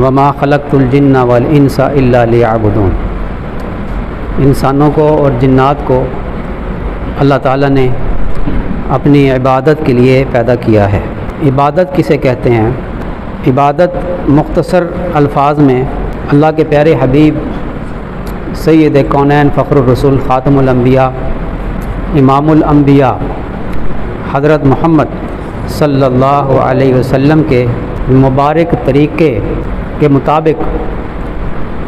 وما خلقت الجن والانس الا لیعبدون۔ انسانوں کو اور جنات کو اللہ تعالیٰ نے اپنی عبادت کے لیے پیدا کیا ہے۔ عبادت کسے کہتے ہیں؟ عبادت مختصر الفاظ میں اللہ کے پیارے حبیب سید کونین فخر الرسول خاتم الانبیاء امام الانبیاء حضرت محمد صلی اللہ علیہ وسلم کے مبارک طریقے کے مطابق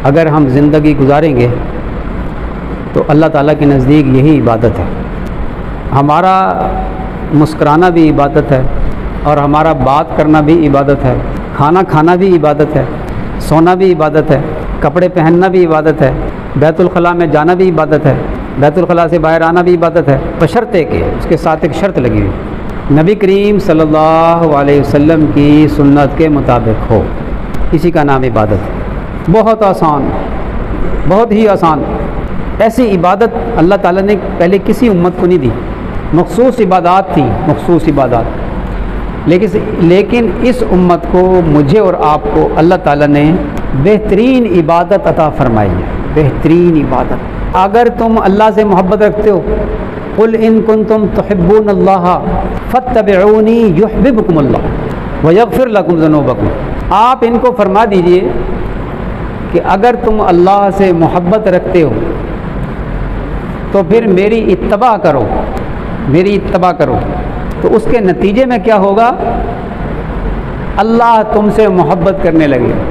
اگر ہم زندگی گزاریں گے تو اللہ تعالیٰ کے نزدیک یہی عبادت ہے۔ ہمارا مسکرانا بھی عبادت ہے اور ہمارا بات کرنا بھی عبادت ہے، کھانا کھانا بھی عبادت ہے، سونا بھی عبادت ہے، کپڑے پہننا بھی عبادت ہے، بیت الخلاء میں جانا بھی عبادت ہے، بیت الخلاء سے باہر آنا بھی عبادت ہے، بشرطے کہ اس کے ساتھ ایک شرط لگی ہوئی، نبی کریم صلی اللہ علیہ وسلم کی سنت کے مطابق ہو، اسی کا نام عبادت ہے۔ بہت آسان، بہت ہی آسان۔ ایسی عبادت اللہ تعالیٰ نے پہلے کسی امت کو نہیں دی، مخصوص عبادات تھیں، مخصوص عبادات، لیکن اس امت کو، مجھے اور آپ کو اللہ تعالیٰ نے بہترین عبادت عطا فرمائی ہے، بہترین عبادت۔ اگر تم اللہ سے محبت رکھتے ہو، قل ان کنتم تحبون اللہ فاتبعونی یحببکم اللہ ویغفر لکم ذنوبکم۔ آپ ان کو فرما دیجئے کہ اگر تم اللہ سے محبت رکھتے ہو تو پھر میری اتباع کرو، میری اتباع کرو، تو اس کے نتیجے میں کیا ہوگا؟ اللہ تم سے محبت کرنے لگے گا،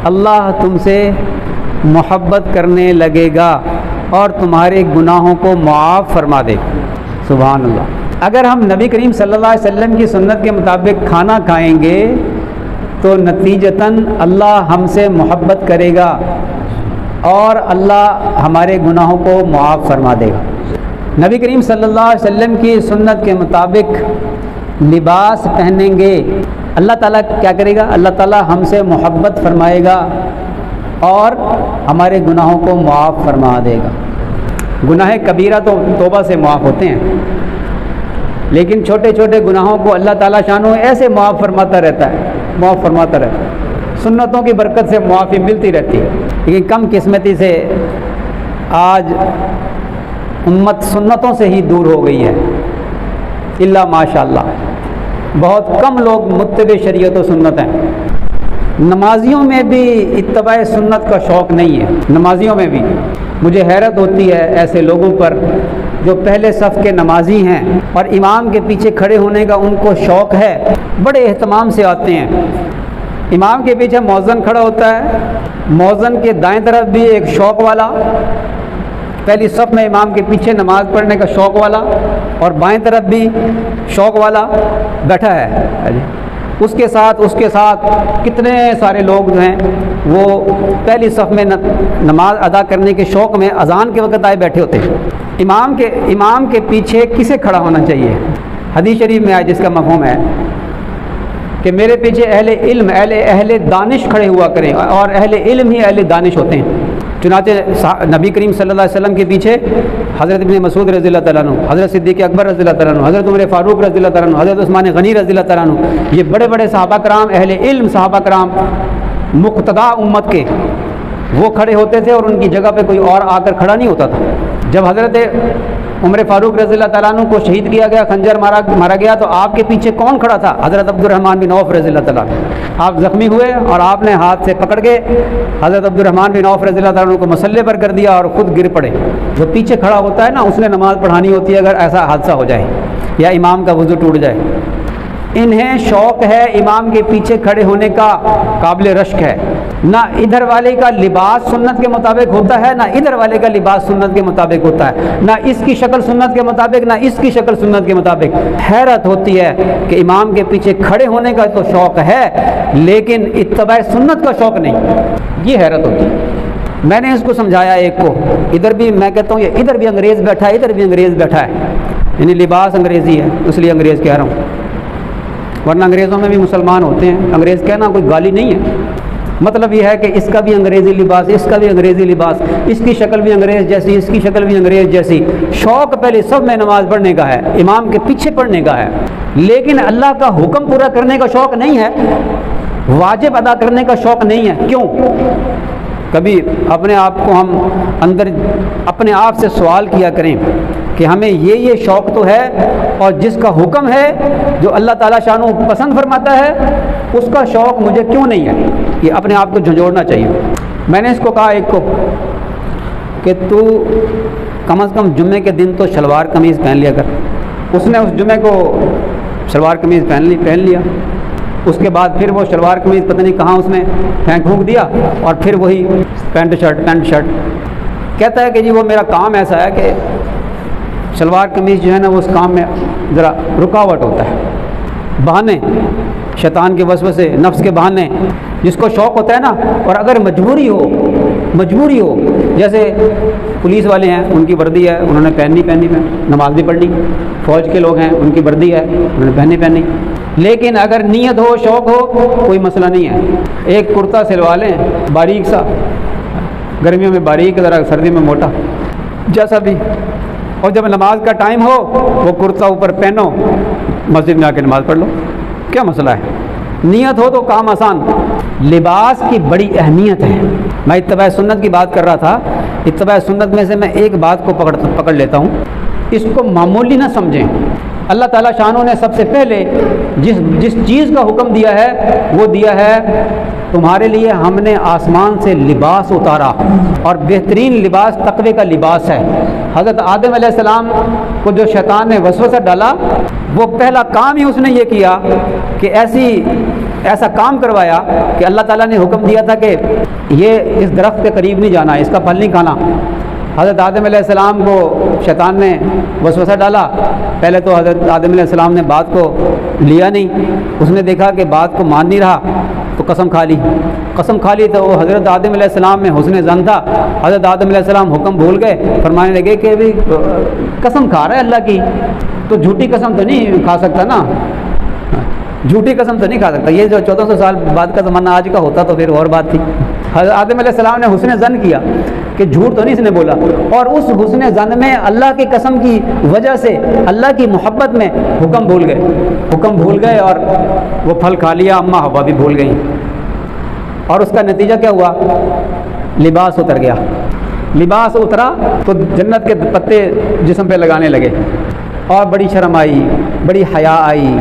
اللہ تم سے محبت کرنے لگے گا اور تمہارے گناہوں کو معاف فرما دے گا۔ سبحان اللہ۔ اگر ہم نبی کریم صلی اللہ علیہ وسلم کی سنت کے مطابق کھانا کھائیں گے تو نتیجتاً اللہ ہم سے محبت کرے گا اور اللہ ہمارے گناہوں کو معاف فرما دے گا۔ نبی کریم صلی اللہ علیہ وسلم کی سنت کے مطابق لباس پہنیں گے، اللہ تعالیٰ کیا کرے گا؟ اللہ تعالیٰ ہم سے محبت فرمائے گا اور ہمارے گناہوں کو معاف فرما دے گا۔ گناہ کبیرہ تو توبہ سے معاف ہوتے ہیں، لیکن چھوٹے چھوٹے گناہوں کو اللہ تعالیٰ شانو ایسے معاف فرماتا رہتا ہے، معاف فرماتا رہتا ہے۔ سنتوں کی برکت سے معافی ملتی رہتی ہے، لیکن کم قسمتی سے آج امت سنتوں سے ہی دور ہو گئی ہے، الا ماشاء اللہ۔ بہت کم لوگ متبع شریعت و سنت ہیں۔ نمازیوں میں بھی اتباع سنت کا شوق نہیں ہے، نمازیوں میں بھی۔ مجھے حیرت ہوتی ہے ایسے لوگوں پر جو پہلے صف کے نمازی ہیں اور امام کے پیچھے کھڑے ہونے کا ان کو شوق ہے، بڑے اہتمام سے آتے ہیں۔ امام کے پیچھے مؤذن کھڑا ہوتا ہے، مؤذن کے دائیں طرف بھی ایک شوق والا، پہلی صف میں امام کے پیچھے نماز پڑھنے کا شوق والا، اور بائیں طرف بھی شوق والا بیٹھا ہے۔ اس کے ساتھ کتنے سارے لوگ جو ہیں وہ پہلی صف میں نماز ادا کرنے کے شوق میں اذان کے وقت آئے بیٹھے ہوتے ہیں۔ امام کے پیچھے کسے کھڑا ہونا چاہیے؟ حدیث شریف میں آئے جس کا مفہوم ہے کہ میرے پیچھے اہل علم، اہل دانش کھڑے ہوا کریں، اور اہل علم ہی اہل دانش ہوتے ہیں۔ چنانچہ نبی کریم صلی اللہ علیہ وسلم کے پیچھے حضرت ابن مسعود رضی اللہ تعالیٰ عنہ، حضرت صدیق اکبر رضی اللہ تعالیٰ عنہ، حضرت عمر فاروق رضی اللہ تعالیٰ عنہ، حضرت عثمان غنی رضی اللہ تعالیٰ عنہ، یہ بڑے بڑے صحابہ کرام، اہل علم صحابہ کرام، مقتدیٰ امت کے، وہ کھڑے ہوتے تھے اور ان کی جگہ پہ کوئی اور آ کر کھڑا نہیں ہوتا تھا۔ جب حضرت عمر فاروق رضی اللہ تعالیٰ عنہ کو شہید کیا گیا، خنجر مارا گیا، تو آپ کے پیچھے کون کھڑا تھا؟ حضرت عبد الرحمن بن عوف رضی اللہ تعالیٰ عنہ۔ آپ زخمی ہوئے اور آپ نے ہاتھ سے پکڑ کے حضرت عبد الرحمن بن عوف رضی اللہ تعالیٰ عنہ کو مسلح پر کر دیا اور خود گر پڑے۔ جو پیچھے کھڑا ہوتا ہے نا، اس نے نماز پڑھانی ہوتی ہے اگر ایسا حادثہ ہو جائے یا امام کا وضو ٹوٹ جائے۔ انہیں شوق ہے امام کے پیچھے کھڑے ہونے کا، قابل رشک ہے۔ نہ ادھر والے کا لباس سنت کے مطابق ہوتا ہے، نہ ادھر والے کا لباس سنت کے مطابق ہوتا ہے، نہ اس کی شکل سنت کے مطابق، نہ اس کی شکل سنت کے مطابق۔ حیرت ہوتی ہے کہ امام کے پیچھے کھڑے ہونے کا تو شوق ہے لیکن اتباع سنت کا شوق نہیں، یہ حیرت ہوتی ہے۔ میں نے اس کو سمجھایا ایک کو، ادھر بھی میں کہتا ہوں یہ ادھر بھی انگریز بیٹھا ہے، ادھر بھی انگریز بیٹھا ہے، یعنی لباس انگریزی ہے اس لیے انگریز کہہ رہا ہوں، ورنہ انگریزوں میں بھی مسلمان ہوتے ہیں۔ انگریز کہنا کوئی گالی نہیں ہے، مطلب یہ ہے کہ اس کا بھی انگریزی لباس، اس کا بھی انگریزی لباس، اس کی شکل بھی انگریز جیسی، اس کی شکل بھی انگریز جیسی۔ شوق پہلے سب میں نماز پڑھنے کا ہے، امام کے پیچھے پڑھنے کا ہے، لیکن اللہ کا حکم پورا کرنے کا شوق نہیں ہے۔ واجب ادا کرنے کا شوق نہیں ہے. کیوں؟ کبھی اپنے آپ کو ہم اندر اپنے آپ سے سوال کیا کریں کہ ہمیں یہ شوق تو ہے، اور جس کا حکم ہے جو اللہ تعالیٰ شانہ پسند فرماتا ہے اس کا شوق مجھے کیوں نہیں ہے؟ یہ اپنے آپ کو جھنجھوڑنا چاہیے. میں نے اس کو کہا ایک کو کہ تو کم از کم جمعے کے دن تو شلوار قمیض پہن لیا کر. اس نے اس جمعے کو شلوار قمیض پہن لیا. اس کے بعد پھر وہ شلوار قمیض پتہ نہیں کہاں اس نے پھونک دیا، اور پھر وہی پینٹ شرٹ. کہتا ہے کہ جی وہ میرا کام ایسا ہے کہ شلوار قمیض جو ہے نا وہ اس کام میں ذرا رکاوٹ ہوتا ہے. بہانے، شیطان کے وسوسے، نفس کے بہانے. جس کو شوق ہوتا ہے نا، اور اگر مجبوری ہو جیسے پولیس والے ہیں ان کی وردی ہے، انہوں نے پہننی نماز بھی پڑھنی. فوج کے لوگ ہیں ان کی وردی ہے، انہوں نے پہننی. لیکن اگر نیت ہو، شوق ہو، کوئی مسئلہ نہیں ہے. ایک کرتا سلوا لیں باریک سا، گرمیوں میں باریک، ذرا سردی میں موٹا، جیسا بھی، اور جب نماز کا ٹائم ہو وہ کرتا اوپر پہنو، مسجد میں آ کے نماز پڑھ لو. کیا مسئلہ ہے؟ نیت ہو تو کام آسان. لباس کی بڑی اہمیت ہے. میں اتباع سنت کی بات کر رہا تھا. اتباع سنت میں سے میں ایک بات کو پکڑ لیتا ہوں، اس کو معمولی نہ سمجھیں. اللہ تعالیٰ شانہ نے سب سے پہلے جس چیز کا حکم دیا ہے وہ دیا ہے تمہارے لیے ہم نے آسمان سے لباس اتارا، اور بہترین لباس تقوی کا لباس ہے. حضرت آدم علیہ السلام کو جو شیطان نے وسوسہ ڈالا، وہ پہلا کام ہی اس نے یہ کیا کہ ایسا کام کروایا کہ اللہ تعالیٰ نے حکم دیا تھا کہ یہ اس درخت کے قریب نہیں جانا، اس کا پھل نہیں کھانا. حضرت آدم علیہ السلام کو شیطان نے وسوسہ ڈالا. پہلے تو حضرت آدم علیہ السلام نے بات کو لیا نہیں. اس نے دیکھا کہ بات کو مان نہیں رہا تو قسم کھا لی. تو وہ حضرت آدم علیہ السلام میں حسن ظن تھا. حضرت آدم علیہ السلام حکم بھول گئے، فرمانے لگے کہ بھی قسم کھا رہا ہے اللہ کی، تو جھوٹی قسم تو نہیں کھا سکتا نا، جھوٹی قسم تو نہیں کھا سکتا. یہ جو 1400 سال بعد کا زمانہ آج کا ہوتا تو پھر اور بات تھی. حضرت آدم علیہ السلام نے حسن ظن کیا کہ جھوٹ تو نہیں اس نے بولا، اور اس حسن ظن میں اللہ کی قسم کی وجہ سے اللہ کی محبت میں حکم بھول گئے اور وہ پھل کھا لیا. اماں حوا بھی بھول گئیں، اور اس کا نتیجہ کیا ہوا؟ لباس اتر گیا. لباس اترا تو جنت کے پتے جسم پہ لگانے لگے، اور بڑی شرم آئی، بڑی حیا آئی.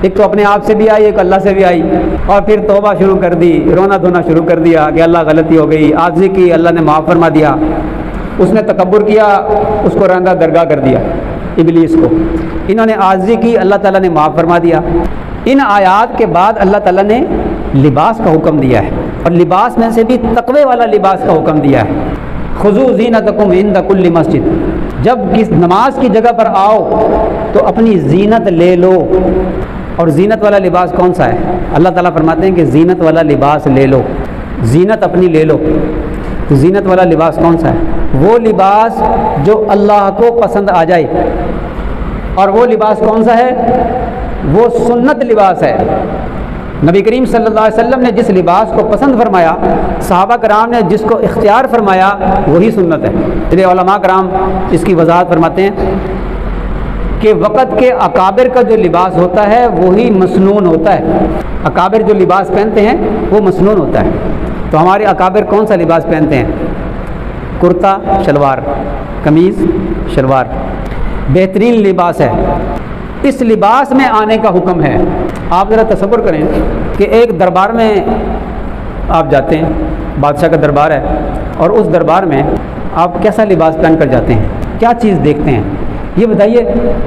ایک تو اپنے آپ سے بھی آئی، ایک اللہ سے بھی آئی، اور پھر توبہ شروع کر دی، رونا دھونا شروع کر دیا کہ اللہ غلطی ہو گئی. عاجزی کی، اللہ نے معاف فرما دیا. اس نے تکبر کیا، اس کو رندہ درگاہ کر دیا ابلیس کو. انہوں نے عاجزی کی، اللہ تعالیٰ نے معاف فرما دیا. ان آیات کے بعد اللہ تعالیٰ نے لباس کا حکم دیا ہے، اور لباس میں سے بھی تقوی والا لباس کا حکم دیا ہے. خذوا زینتکم عند کل مسجد. جب کس نماز کی جگہ پر آؤ تو اپنی زینت لے لو. اور زینت والا لباس کون سا ہے؟ اللہ تعالیٰ فرماتے ہیں کہ زینت والا لباس لے لو، زینت اپنی لے لو. تو زینت والا لباس کون سا ہے؟ وہ لباس جو اللہ کو پسند آ جائے. اور وہ لباس کون سا ہے؟ وہ سنت لباس ہے. نبی کریم صلی اللہ علیہ وسلم نے جس لباس کو پسند فرمایا، صحابہ کرام نے جس کو اختیار فرمایا، وہی سنت ہے. اس علماء کرام اس کی وضاحت فرماتے ہیں کہ وقت کے اکابر کا جو لباس ہوتا ہے وہی مسنون ہوتا ہے. اکابر جو لباس پہنتے ہیں وہ مسنون ہوتا ہے. تو ہمارے اکابر کون سا لباس پہنتے ہیں؟ کرتا شلوار، قمیض شلوار، بہترین لباس ہے. اس لباس میں آنے کا حکم ہے. آپ ذرا تصور کریں کہ ایک دربار میں آپ جاتے ہیں، بادشاہ کا دربار ہے، اور اس دربار میں آپ کیسا لباس پہن کر جاتے ہیں؟ کیا چیز دیکھتے ہیں؟ یہ بتائیے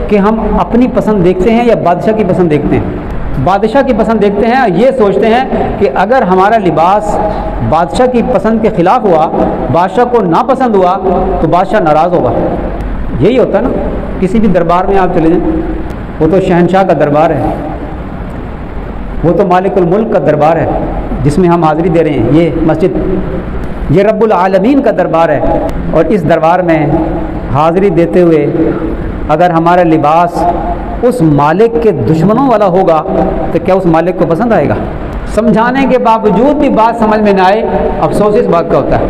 کہ ہم اپنی پسند دیکھتے ہیں یا بادشاہ کی پسند دیکھتے ہیں؟ بادشاہ کی پسند دیکھتے ہیں. یہ سوچتے ہیں کہ اگر ہمارا لباس بادشاہ کی پسند کے خلاف ہوا، بادشاہ کو ناپسند ہوا، تو بادشاہ ناراض ہوگا. یہی ہوتا ہے نا. کسی بھی دربار میں آپ چلے جائیں، وہ تو شہنشاہ کا دربار ہے، وہ تو مالک الملک کا دربار ہے جس میں ہم حاضری دے رہے ہیں. یہ مسجد، یہ رب العالمین کا دربار ہے. اور اس دربار میں حاضری دیتے ہوئے اگر ہمارا لباس اس مالک کے دشمنوں والا ہوگا تو کیا اس مالک کو پسند آئے گا؟ سمجھانے کے باوجود بھی بات سمجھ میں نہ آئے، افسوس اس بات کا ہوتا ہے.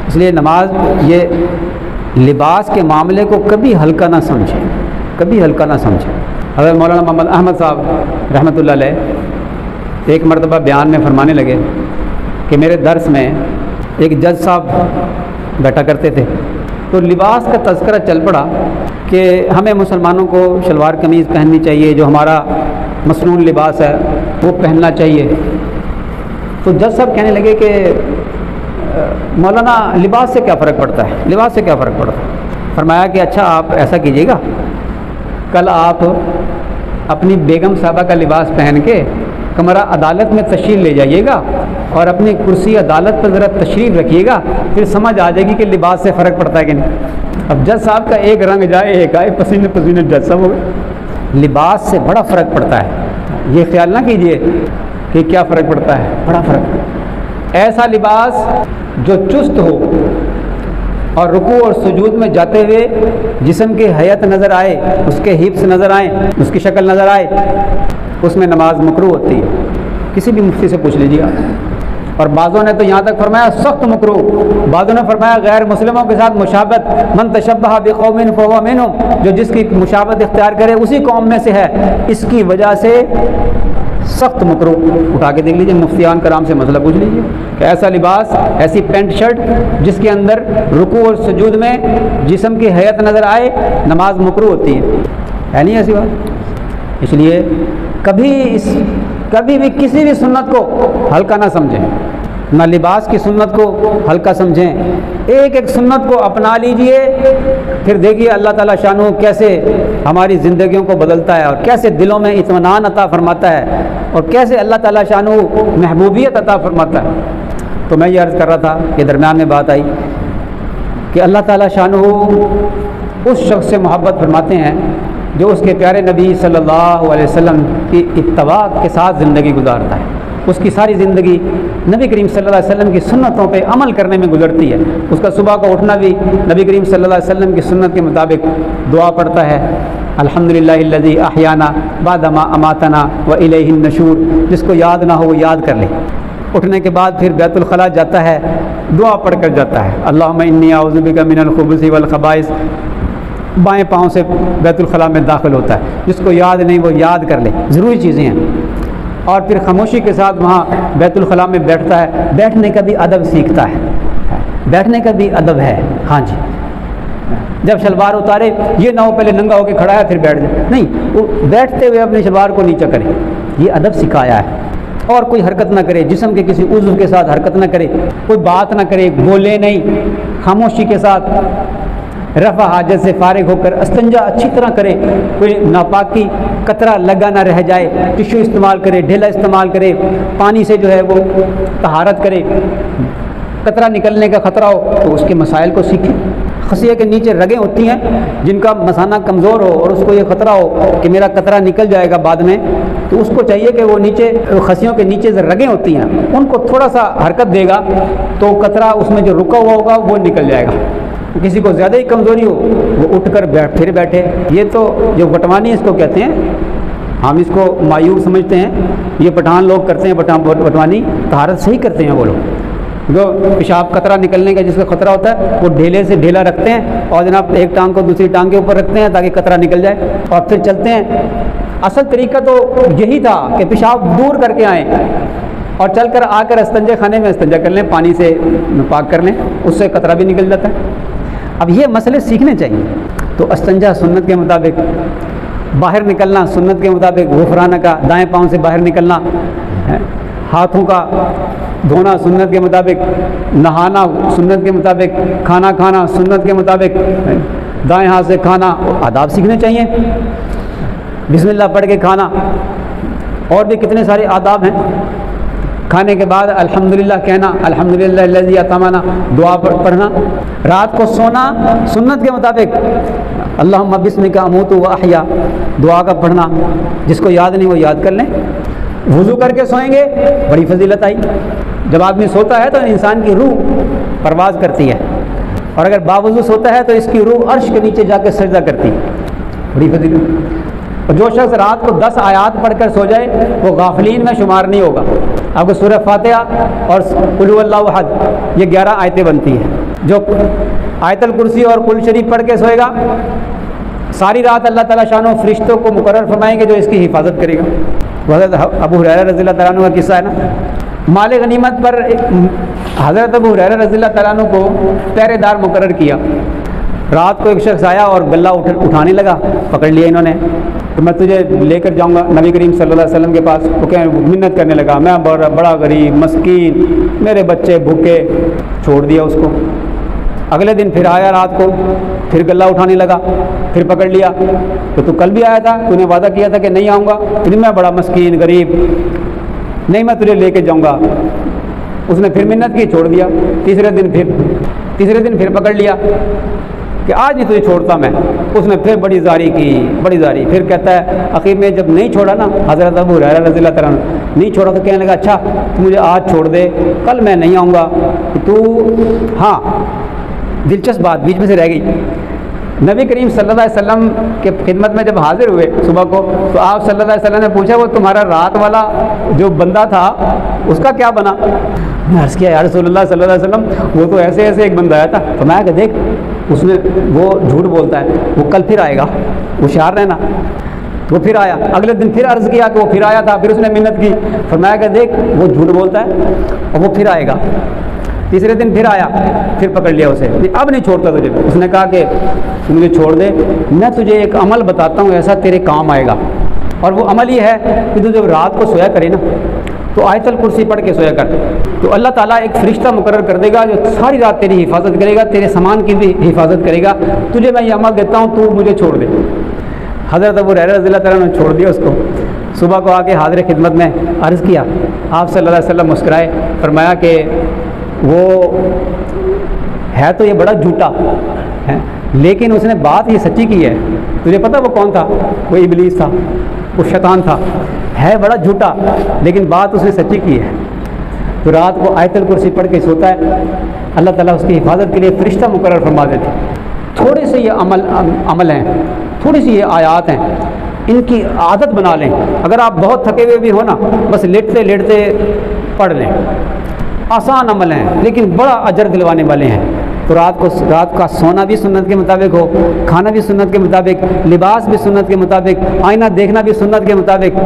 اس لیے نماز، یہ لباس کے معاملے کو کبھی ہلکا نہ سمجھیں، کبھی ہلکا نہ سمجھیں. حضرت مولانا محمد احمد صاحب رحمۃ اللہ علیہ ایک مرتبہ بیان میں فرمانے لگے کہ میرے درس میں ایک جج صاحب بیٹھا کرتے تھے، تو لباس کا تذکرہ چل پڑا کہ ہمیں مسلمانوں کو شلوار قمیض پہننی چاہیے، جو ہمارا مصنون لباس ہے وہ پہننا چاہیے۔ تو جج صاحب کہنے لگے کہ مولانا لباس سے کیا فرق پڑتا ہے، لباس سے کیا فرق پڑتا ہے؟ فرمایا کہ اچھا آپ ایسا کیجیے گا، کل آپ اپنی بیگم صاحبہ کا لباس پہن کے کمرہ عدالت میں تشریف لے جائیے گا اور اپنی کرسی عدالت پر ذرا تشریف رکھیے گا، پھر سمجھ آ جائے گی کہ لباس سے فرق پڑتا ہے کہ نہیں۔ اب جج صاحب کا ایک رنگ جائے ایک آئے، پسینے پسینے جج صاحب ہو گئے۔ لباس سے بڑا فرق پڑتا ہے، یہ خیال نہ کیجئے کہ کیا فرق پڑتا ہے، بڑا فرق۔ ایسا لباس جو چست ہو اور رکوع اور سجود میں جاتے ہوئے جسم کی حیت نظر آئے، اس کے ہپس نظر آئیں، اس کی شکل نظر آئے، اس میں نماز مکروہ ہوتی ہے۔ کسی بھی مفتی سے پوچھ لیجیے آپ۔ اور بعضوں نے تو یہاں تک فرمایا سخت مکروہ، بعضوں نے فرمایا غیر مسلموں کے ساتھ مشابہت، من تشبہ بقوم فہو منہم، جو جس کی مشابہت اختیار کرے اسی قوم میں سے ہے، اس کی وجہ سے سخت مکروہ۔ اٹھا کے دیکھ لیجیے، مفتیان کرام سے مسئلہ پوچھ لیجیے کہ ایسا لباس، ایسی پینٹ شرٹ جس کے اندر رکوع اور سجود میں جسم کی حیت نظر آئے، نماز مکروہ ہوتی ہے نہیں ایسی بات۔ اس لیے کبھی بھی کسی بھی سنت کو ہلکا نہ سمجھیں، نہ لباس کی سنت کو ہلکا سمجھیں، ایک ایک سنت کو اپنا لیجئے، پھر دیکھیے اللہ تعالیٰ شانہ کیسے ہماری زندگیوں کو بدلتا ہے اور کیسے دلوں میں اطمینان عطا فرماتا ہے اور کیسے اللہ تعالیٰ شانہ محبوبیت عطا فرماتا ہے۔ تو میں یہ عرض کر رہا تھا کہ درمیان میں بات آئی کہ اللہ تعالیٰ شانہ اس شخص سے محبت فرماتے ہیں جو اس کے پیارے نبی صلی اللہ علیہ وسلم کی اتباع کے ساتھ زندگی گزارتا ہے، اس کی ساری زندگی نبی کریم صلی اللہ علیہ وسلم کی سنتوں پہ عمل کرنے میں گزرتی ہے، اس کا صبح کا اٹھنا بھی نبی کریم صلی اللہ علیہ وسلم کی سنت کے مطابق دعا پڑھتا ہے، الحمدللہ الذی احیانا بعد ما اماتنا والیہ النشور، جس کو یاد نہ ہو وہ یاد کر لے۔ اٹھنے کے بعد پھر بیت الخلاء جاتا ہے، دعا پڑھ کر جاتا ہے، اللہم انی اعوذ بک من الخبث والخبائث، بائیں پاؤں سے بیت الخلاء میں داخل ہوتا ہے، جس کو یاد نہیں وہ یاد کر لے، ضروری چیزیں ہیں۔ اور پھر خاموشی کے ساتھ وہاں بیت الخلاء میں بیٹھتا ہے، بیٹھنے کا بھی ادب سیکھتا ہے، بیٹھنے کا بھی ادب ہے۔ ہاں جی، جب شلوار اتارے یہ نہ ہو پہلے ننگا ہو کے کھڑا ہے پھر بیٹھ جائے، نہیں، وہ بیٹھتے ہوئے اپنے شلوار کو نیچا کرے، یہ ادب سکھایا ہے۔ اور کوئی حرکت نہ کرے، جسم کے کسی عضو کے ساتھ حرکت نہ کرے، کوئی بات نہ کرے، بولے نہیں، خاموشی کے ساتھ رفع حاجت سے فارغ ہو کر استنجا اچھی طرح کرے، کوئی ناپاکی قطرہ لگا نہ رہ جائے، ٹشو استعمال کرے، ڈھیلا استعمال کرے، پانی سے جو ہے وہ طہارت کرے، قطرہ نکلنے کا خطرہ ہو تو اس کے مسائل کو سیکھے۔ خصیے کے نیچے رگیں ہوتی ہیں جن کا مثانہ کمزور ہو اور اس کو یہ خطرہ ہو کہ میرا قطرہ نکل جائے گا بعد میں، تو اس کو چاہیے کہ وہ نیچے خصیوں کے نیچے جو رگیں ہوتی ہیں ان کو تھوڑا سا حرکت دے گا تو قطرہ اس میں جو رکا ہوا ہوگا وہ نکل جائے گا۔ کسی کو زیادہ ہی کمزوری ہو وہ اٹھ کر پھر بیٹھے۔ یہ تو جو وٹوانی اس کو کہتے ہیں، ہم اس کو مایور سمجھتے ہیں، یہ پٹھان لوگ کرتے ہیں، وٹوانی طہارت صحیح کرتے ہیں وہ لوگ، جو پیشاب قطرہ نکلنے کا جس کا خطرہ ہوتا ہے وہ ڈھیلے سے ڈھیلا رکھتے ہیں اور جناب ایک ٹانگ کو دوسری ٹانگ کے اوپر رکھتے ہیں تاکہ قطرہ نکل جائے اور پھر چلتے ہیں۔ اصل طریقہ تو یہی تھا کہ پیشاب دور کر کے آئیں اور چل کر آ کر استنجے خانے میں استنجا کر لیں، پانی سے پاک کر لیں، اس سے قطرہ بھی نکل جاتا ہے۔ اب یہ مسئلے سیکھنے چاہیے۔ تو استنجا سنت کے مطابق، باہر نکلنا سنت کے مطابق، غفرانہ کا دائیں پاؤں سے باہر نکلنا، ہاتھوں کا دھونا سنت کے مطابق، نہانا سنت کے مطابق، کھانا کھانا سنت کے مطابق، دائیں ہاتھ سے کھانا، آداب سیکھنے چاہیے۔ بسم اللہ پڑھ کے کھانا، اور بھی کتنے سارے آداب ہیں۔ کھانے کے بعد الحمدللہ کہنا، الحمدللہ الذی اطعمنا، دعا پڑھنا۔ رات کو سونا سنت کے مطابق، اللہم بسمک اموت و احیا، دعا کا پڑھنا، جس کو یاد نہیں وہ یاد کر لیں۔ وضو کر کے سوئیں گے، بڑی فضیلت آئی۔ جب آدمی سوتا ہے تو انسان کی روح پرواز کرتی ہے، اور اگر باوضو سوتا ہے تو اس کی روح عرش کے نیچے جا کے سجدہ کرتی ہے، بڑی فضیلت۔ اور جو شخص رات کو 10 آیات پڑھ کر سو جائے وہ غافلین میں شمار نہیں ہوگا۔ آپ کو سورہ فاتحہ اور قل هو اللہ احد، یہ 11 آیتیں بنتی ہیں۔ جو آیت الکرسی اور قل شریف پڑھ کے سوئے گا ساری رات اللہ تعالیٰ شان و فرشتوں کو مقرر فرمائیں گے جو اس کی حفاظت کرے گا. حضرت ابو ہریرہ رضی اللہ تعالیٰ عنہ کا قصہ ہے نا. مال غنیمت پر حضرت ابو ہریرہ رضی اللہ تعالیٰ عنہ کو پہرے دار مقرر کیا. رات کو ایک شخص آیا اور غلہ اٹھانے لگا. پکڑ لیا انہوں نے کہ میں تجھے لے کر جاؤں گا نبی کریم صلی اللہ علیہ وسلم کے پاس. وہ کہ منت کرنے لگا, میں بڑا غریب مسکین, میرے بچے بھوکے. چھوڑ دیا اس کو. اگلے دن پھر آیا رات کو, پھر غلہ اٹھانے لگا. پھر پکڑ لیا کہ تو کل بھی آیا تھا, تو نے وعدہ کیا تھا کہ نہیں آؤں گا. لیکن میں بڑا مسکین غریب, نہیں میں تجھے لے کے جاؤں گا. اس نے پھر منت کی, چھوڑ دیا. تیسرے دن پھر پکڑ لیا کہ آج نہیں تجھے چھوڑتا میں. اس نے پھر بڑی زاری کی. پھر کہتا ہے آخر میں جب نہیں چھوڑا نا, حضرت ابو ہریرہ رضی اللہ تعالیٰ عنہ نہیں چھوڑا, تو کہنے لگا اچھا تو مجھے آج چھوڑ دے, کل میں نہیں آؤں گا. تو ہاں دلچسپ بات بیچ میں سے رہ گئی. نبی کریم صلی اللہ علیہ وسلم کے خدمت میں جب حاضر ہوئے صبح کو, تو آپ صلی اللہ علیہ وسلم نے پوچھا وہ تمہارا رات والا جو بندہ تھا اس کا کیا بنا؟ میں عرض کیا یا رسول اللہ صلی اللہ علیہ وسلم وہ تو ایسے ایک بندہ آیا تھا. فرمایا کہ دیکھ اس میں وہ جھوٹ بولتا ہے, وہ کل پھر آئے گا, ہوشیار رہنا. وہ پھر آیا. اگلے دن پھر عرض کیا کہ وہ پھر آیا تھا. پھر اس نے منت کی. فرمایا کہ دیکھ وہ جھوٹ بولتا ہے اور وہ پھر آئے گا. تیسرے دن پھر آیا, پھر پکڑ لیا اسے. اب نہیں چھوڑتا تجھے. اس نے کہا کہ تو مجھے چھوڑ دے, میں تجھے ایک عمل بتاتا ہوں ایسا تیرے کام آئے گا. اور وہ عمل یہ ہے کہ تو جب رات کو سویا کرے نا تو آیت الکرسی پڑھ کے سویا کر, تو اللہ تعالیٰ ایک فرشتہ مقرر کر دے گا جو ساری رات تیری حفاظت کرے گا, تیرے سامان کی بھی حفاظت کرے گا. تجھے میں یہ عمل دیتا ہوں, تو مجھے چھوڑ دے. حضرت ابو ہریرہ رضی اللہ تعالیٰ نے چھوڑ دیا اس کو. صبح کو آ کے حاضر خدمت میں عرض کیا. آپ صلی اللہ علیہ وسلم مسکرائے. فرمایا کہ وہ ہے تو یہ بڑا جھوٹا ہے, لیکن اس نے بات یہ سچی کی ہے. تجھے پتہ وہ کون تھا؟ وہ ابلیس تھا, وہ شیطان تھا. ہے بڑا جھوٹا لیکن بات اس نے سچی کی ہے. تو رات کو آیت الکرسی پڑھ کے سوتا ہے, اللہ تعالیٰ اس کی حفاظت کے لیے فرشتہ مقرر فرما دیتے. تھوڑے سے یہ عمل ہیں, تھوڑی سی یہ آیات ہیں, ان کی عادت بنا لیں. اگر آپ بہت تھکے ہوئے بھی ہو نا, بس لیٹتے لیٹتے پڑھ لیں. آسان عمل ہیں لیکن بڑا اجر دلوانے والے ہیں. تو رات کا سونا بھی سنت کے مطابق ہو, کھانا بھی سنت کے مطابق, لباس بھی سنت کے مطابق, آئینہ دیکھنا بھی سنت کے مطابق,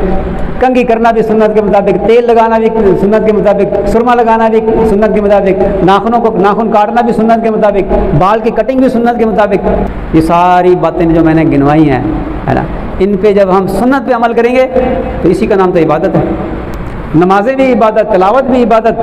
کنگھی کرنا بھی سنت کے مطابق, تیل لگانا بھی سنت کے مطابق, سرما لگانا بھی سنت کے مطابق, ناخن کاٹنا بھی سنت کے مطابق, بال کی کٹنگ بھی سنت کے مطابق. یہ ساری باتیں جو میں نے گنوائی ہیں ہے نا, ان پہ جب ہم سنت پہ عمل کریں گے تو اسی کا نام تو عبادت ہے. نمازیں بھی عبادت, تلاوت بھی عبادت,